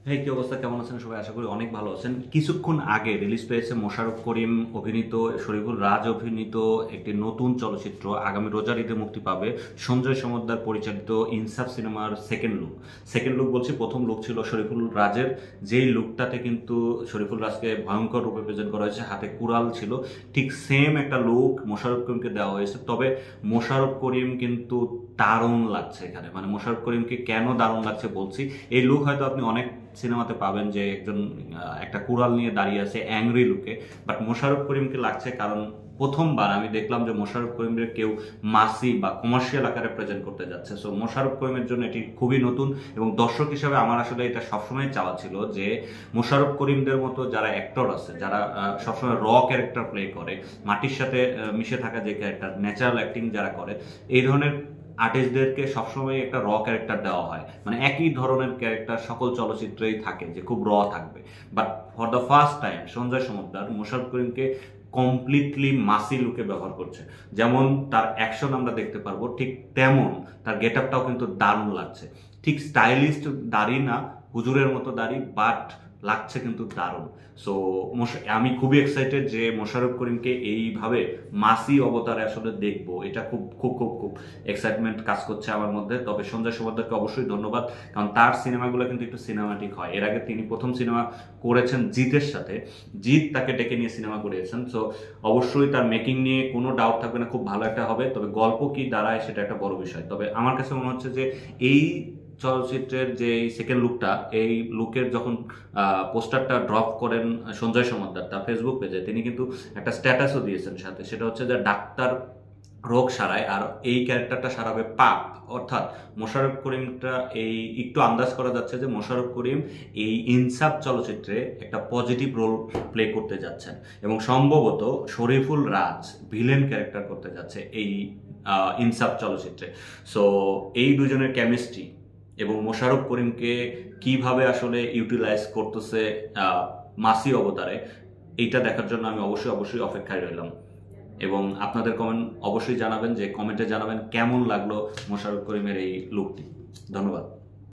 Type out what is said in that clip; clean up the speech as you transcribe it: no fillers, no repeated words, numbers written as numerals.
ভাই কি অবস্থা, কেমন আছেন সবাই? আশা করি অনেক ভালো আছেন। কিছুক্ষণ আগে রিলিজ পেয়েছে মোশাররফ করিম অভিনীত, শরীফুল রাজ অভিনীত একটি নতুন চলচ্চিত্র, আগামী রোজার ঈদে মুক্তি পাবে। সঞ্জয় সমদ্দার পরিচালিত ইনসাফ সিনেমার সেকেন্ড লুক বলছি, প্রথম লুক ছিল শরীফুল রাজের, যেই লুকটাতে কিন্তু শরীফুল রাজকে ভয়ঙ্কর রূপে প্রেজেন্ট করা হয়েছে, হাতে কুড়াল ছিল। ঠিক সেম একটা লুক মোশাররফ করিমকে দেওয়া হয়েছে। তবে মোশাররফ করিম কিন্তু দারুণ লাগছে এখানে। মানে মোশাররফ করিমকে কেন দারুণ লাগছে বলছি, এই লুক হয়তো আপনি অনেক সিনেমাতে পাবেন যে একজন একটা কুড়াল নিয়ে দাঁড়িয়ে আছে অ্যাংরি লুকে, বাট মোশাররফ করিমকে লাগছে কারণ প্রথমবার আমি দেখলাম যে মোশাররফ করিমের কেউ মাসি বা কমার্শিয়াল আকারে প্রেজেন্ট করতে যাচ্ছে। সো মোশাররফ করিমের জন্য এটি খুবই নতুন, এবং দর্শক হিসাবে আমার আসলে এটা সবসময় চাওয়া ছিল যে মোশাররফ করিমদের মতো যারা অ্যাক্টর আছে, যারা সবসময় র ক্যারেক্টার প্লে করে, মাটির সাথে মিশে থাকা যে ক্যারেক্টার, ন্যাচারাল অ্যাক্টিং যারা করে, এই ধরনের আর্টিস্টদেরকে সবসময় একটা র ক্যারেক্টার দেওয়া হয়। মানে একই ধরনের ক্যারেক্টার সকল চলচ্চিত্রেই থাকে যে খুব র থাকবে। But for the first time Sanjay Samaddar Mosharraf করিমকে কমপ্লিটলি মাসি লুকে ব্যবহার করছে। যেমন তার অ্যাকশন আমরা দেখতে পারবো, ঠিক তেমন তার গেট আপটাও কিন্তু দারুণ লাগছে। ঠিক স্টাইলিস্ট দাড়ি না, হুজুরের মতো দাড়ি, বাট লাগছে কিন্তু দারুণ। সো আমি খুবই এক্সাইটেড যে মোশাররফ করিমকে এইভাবে মাসি অবতারে আসলে দেখবো। এটা খুব খুব খুব খুব এক্সাইটমেন্ট কাজ করছে আমার মধ্যে। তবে সঞ্জয় সমদ্দারকে অবশ্যই ধন্যবাদ, কারণ তার সিনেমাগুলো কিন্তু একটু সিনেমাটিক হয়। এর আগে তিনি প্রথম সিনেমা করেছেন জিতের সাথে, জিত তাকে ডেকে নিয়ে সিনেমা করিয়েছেন। সো অবশ্যই তার মেকিং নিয়ে কোনো ডাউট থাকবে না, খুব ভালো একটা হবে। তবে গল্প কি দাঁড়ায় সেটা একটা বড় বিষয়। তবে আমার কাছে মনে হচ্ছে যে এই চলচ্চিত্রের যে সেকেন্ড লুকটা, এই লুকের যখন পোস্টারটা ড্রপ করেন সঞ্জয় সমদ্দার তার ফেসবুক পেজে, তিনি কিন্তু একটা স্ট্যাটাসও দিয়েছেন সাথে, সেটা হচ্ছে যে ডাক্তার রোগ সারায় আর এই ক্যারেক্টারটা সারাবে পাপ। অর্থাৎ মোশাররফ করিমটা, এই একটু আন্দাজ করা যাচ্ছে যে মোশাররফ করিম এই ইনসাফ চলচ্চিত্রে একটা পজিটিভ রোল প্লে করতে যাচ্ছেন, এবং সম্ভবত শরীফুল রাজ ভিলেন ক্যারেক্টার করতে যাচ্ছে এই ইনসাফ চলচ্চিত্রে। সো এই দুজনের কেমিস্ট্রি এবং মোশাররফ করিমকে কিভাবে আসলে ইউটিলাইজ করতেছে মাসি অবতারে, এইটা দেখার জন্য আমি অবশ্যই অবশ্যই অপেক্ষায় রইলাম। এবং আপনাদের কমেন্ট অবশ্যই জানাবেন, যে কমেন্টে জানাবেন কেমন লাগলো মোশাররফ করিমের এই লুকটি। ধন্যবাদ।